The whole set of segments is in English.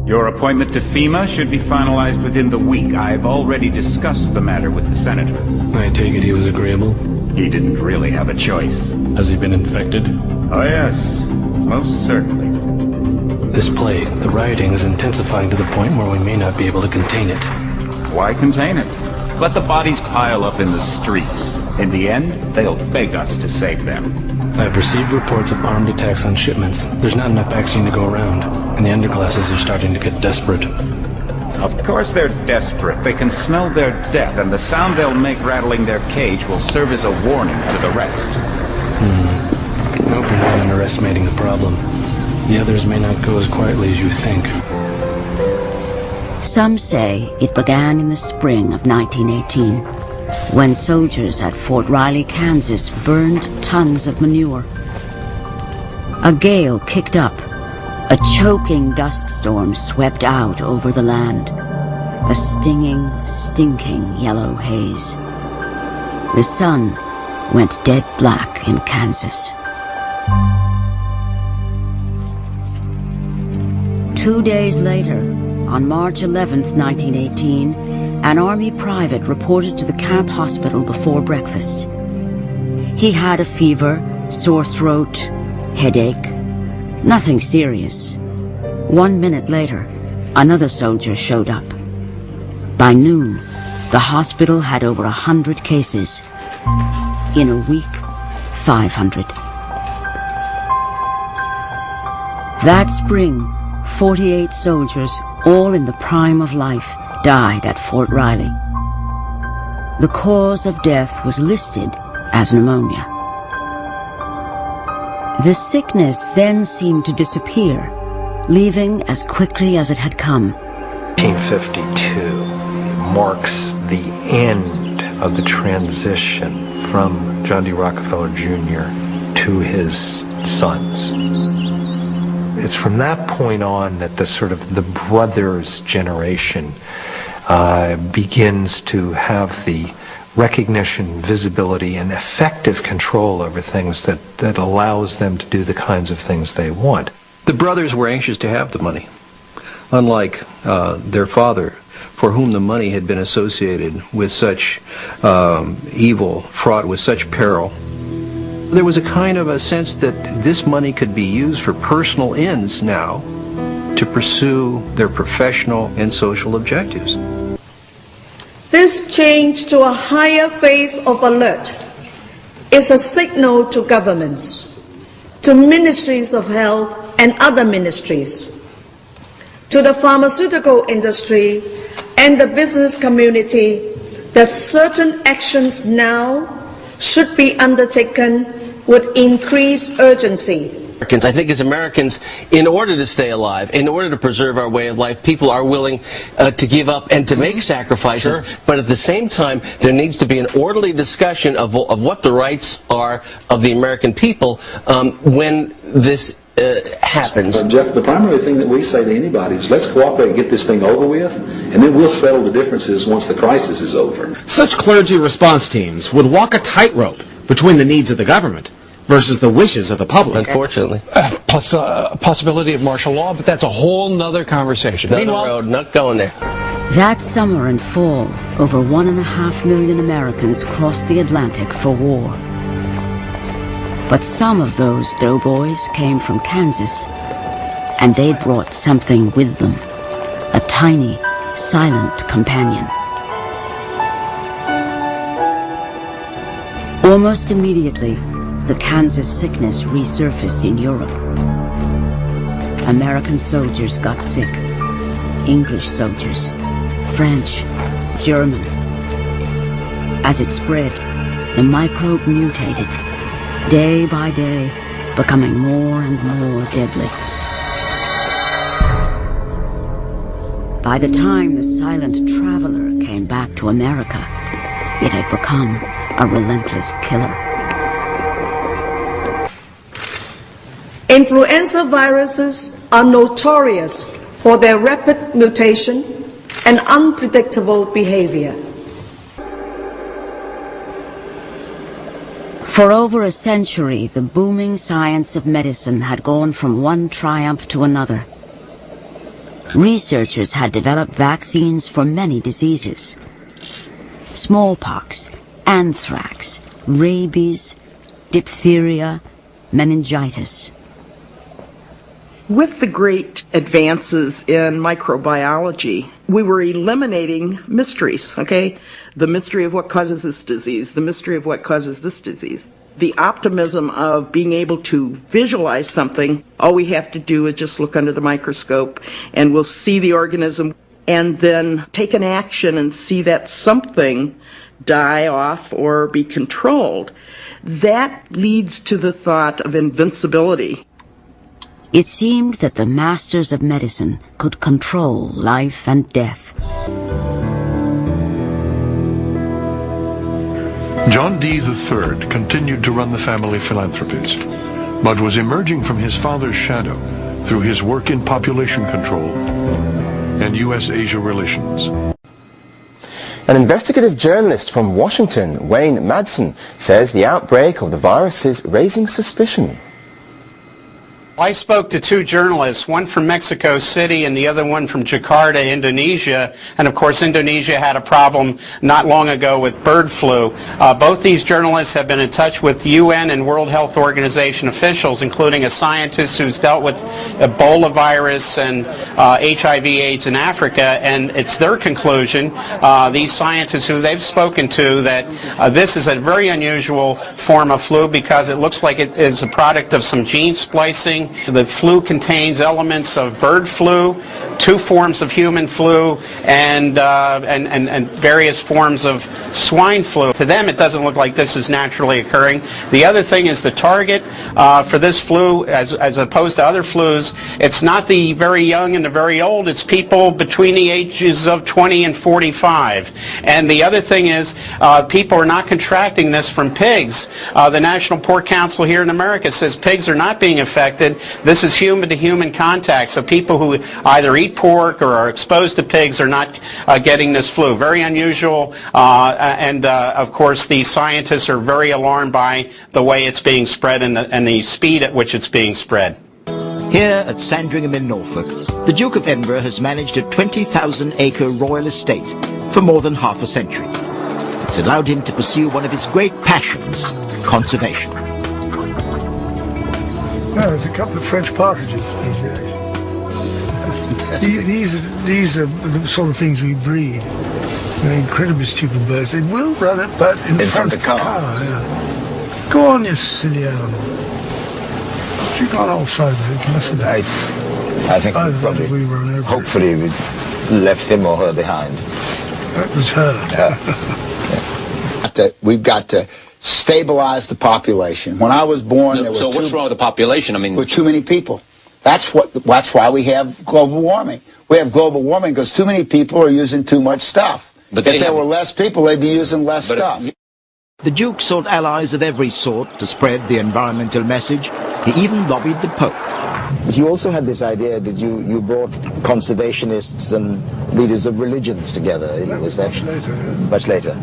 Your appointment to FEMA should be finalized within the week. I've already discussed the matter with the senator. I take it he was agreeable? He didn't really have a choice. Has he been infected? Oh yes, most certainly. This plague, the rioting is intensifying to the point where we may not be able to contain it. Why contain it? Let the bodies pile up in the streets. In the end, they'll beg us to save them. I've received reports of armed attacks on shipments. There's not enough vaccine to go around, and the underclasses are starting to get desperate. Of course they're desperate. They can smell their death, and the sound they'll make rattling their cage will serve as a warning to the rest. I hope you're not underestimating the problem. The others may not go as quietly as you think. Some say it began in the spring of 1918, when soldiers at Fort Riley, Kansas burned tons of manure. A gale kicked up. A choking dust storm swept out over the land. A stinging, stinking yellow haze. The sun went dead black in Kansas. 2 days later, on March 11th, 1918, an Army private reported to the camp hospital before breakfast. He had a fever, sore throat, headache, nothing serious. 1 minute later, another soldier showed up. By noon, the hospital had over 100 cases. In a week, 500. That spring, 48 soldiers, all in the prime of life, died at Fort Riley. The cause of death was listed as pneumonia. The sickness then seemed to disappear, leaving as quickly as it had come. 1952 marks the end of the transition from John D. Rockefeller Jr. to his sons. It's from that point on that the brothers generation begins to have the recognition, visibility, and effective control over things that allows them to do the kinds of things they want. The brothers were anxious to have the money, unlike their father, for whom the money had been associated with such evil, fraught with such peril. There was a kind of a sense that this money could be used for personal ends now to pursue their professional and social objectives. This change to a higher phase of alert is a signal to governments, to ministries of health and other ministries, to the pharmaceutical industry and the business community that certain actions now should be undertaken with increased urgency. I think as Americans, in order to stay alive, in order to preserve our way of life, people are willing to give up and to make sacrifices. Sure. But at the same time, there needs to be an orderly discussion of what the rights are of the American people when this happens. Jeff, the primary thing that we say to anybody is let's cooperate and get this thing over with, and then we'll settle the differences once the crisis is over. Such clergy response teams would walk a tightrope between the needs of the government versus the wishes of the public. Unfortunately. Plus a possibility of martial law, but that's a whole nother conversation. Another road, not going there. That summer and fall, over 1.5 million Americans crossed the Atlantic for war. But some of those doughboys came from Kansas, and they brought something with them, a tiny, silent companion. Almost immediately, the Kansas sickness resurfaced in Europe. American soldiers got sick. English soldiers, French, German. As it spread, the microbe mutated, day by day, becoming more and more deadly. By the time the silent traveler came back to America, it had become a relentless killer. Influenza viruses are notorious for their rapid mutation and unpredictable behavior. For over a century, the booming science of medicine had gone from one triumph to another. Researchers had developed vaccines for many diseases: smallpox, anthrax, rabies, diphtheria, meningitis. With the great advances in microbiology, we were eliminating mysteries, okay? The mystery of what causes this disease, the mystery of what causes this disease. The optimism of being able to visualize something, all we have to do is just look under the microscope and we'll see the organism and then take an action and see that something die off or be controlled. That leads to the thought of invincibility. It seemed that the masters of medicine could control life and death. John D. III continued to run the family philanthropies, but was emerging from his father's shadow through his work in population control and U.S.-Asia relations. An investigative journalist from Washington, Wayne Madsen, says the outbreak of the virus is raising suspicion. I spoke to two journalists, one from Mexico City and the other one from Jakarta, Indonesia. And of course, Indonesia had a problem not long ago with bird flu. Both these journalists have been in touch with UN and World Health Organization officials, including a scientist who's dealt with Ebola virus and HIV/AIDS in Africa. And it's their conclusion, these scientists who they've spoken to, that this is a very unusual form of flu because it looks like it is a product of some gene splicing. The flu contains elements of bird flu, two forms of human flu, and various forms of swine flu. To them, it doesn't look like this is naturally occurring. The other thing is the target for this flu, as opposed to other flus, it's not the very young and the very old. It's people between the ages of 20 and 45. And the other thing is people are not contracting this from pigs. The National Pork Council here in America says pigs are not being affected. This is human-to-human contact, so people who either eat pork or are exposed to pigs are not getting this flu. Very unusual, and of course the scientists are very alarmed by the way it's being spread and the speed at which it's being spread. Here at Sandringham in Norfolk, the Duke of Edinburgh has managed a 20,000-acre royal estate for more than half a century. It's allowed him to pursue one of his great passions, conservation. No, there's a couple of French partridges these days. These are the sort of things we breed. They're incredibly stupid birds. They will run it, but in front of the car. Yeah. Go on, you silly animal. She got outside of it, mustn't it? I think we probably, hopefully, we left him or her behind. That was her. Yeah. We've got to stabilize the population. When I was born, there were so what's wrong with the population? I mean, with too many people. That's why we have global warming. We have global warming because too many people are using too much stuff. But if there were less people, they'd be using less stuff. The Duke sought allies of every sort to spread the environmental message. He even lobbied the Pope. But you also had this idea that you brought conservationists and leaders of religions together. Was that much later? Yeah. Much later.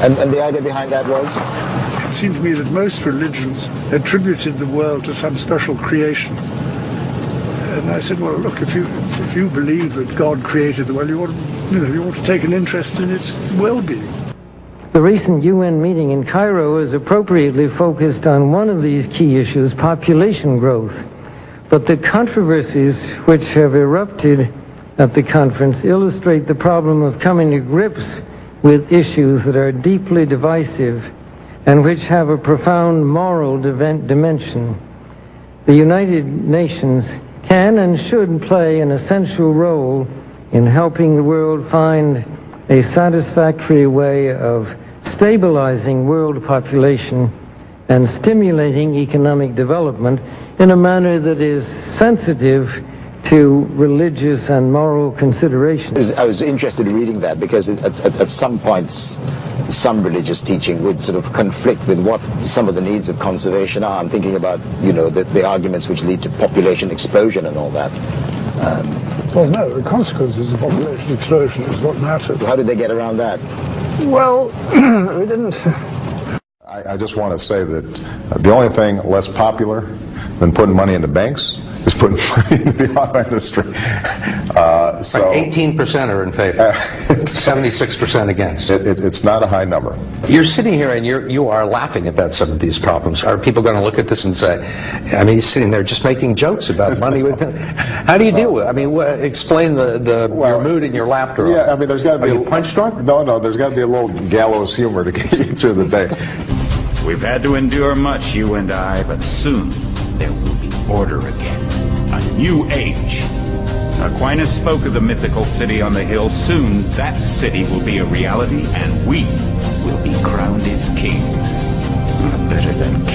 And the idea behind that was? It seemed to me that most religions attributed the world to some special creation. And I said, well, look, if you believe that God created the world, you ought to take an interest in its well-being. The recent UN meeting in Cairo is appropriately focused on one of these key issues, population growth. But the controversies which have erupted at the conference illustrate the problem of coming to grips with issues that are deeply divisive and which have a profound moral dimension. The United Nations can and should play an essential role in helping the world find a satisfactory way of stabilizing world population and stimulating economic development in a manner that is sensitive to religious and moral considerations. I was interested in reading that because at some points some religious teaching would sort of conflict with what some of the needs of conservation are. I'm thinking about, the arguments which lead to population explosion and all that. Well, no, the consequences of population explosion is what matters. How did they get around that? Well, we didn't. I just want to say that the only thing less popular than putting money into banks is putting money into the auto industry. So 18% are in favor, 76% against. It's not a high number. You're sitting here and you are laughing about some of these problems. Are people going to look at this and say, I mean, he's sitting there just making jokes about money? How do you deal with it? I mean, explain your mood and your laughter. Yeah, I mean, there's got to be a punch drunk? No, there's got to be a little gallows humor to get you through the day. We've had to endure much, you and I, but soon there will be order again. A new age. Aquinas spoke of the mythical city on the hill. Soon that city will be a reality, and we will be crowned its kings. Better than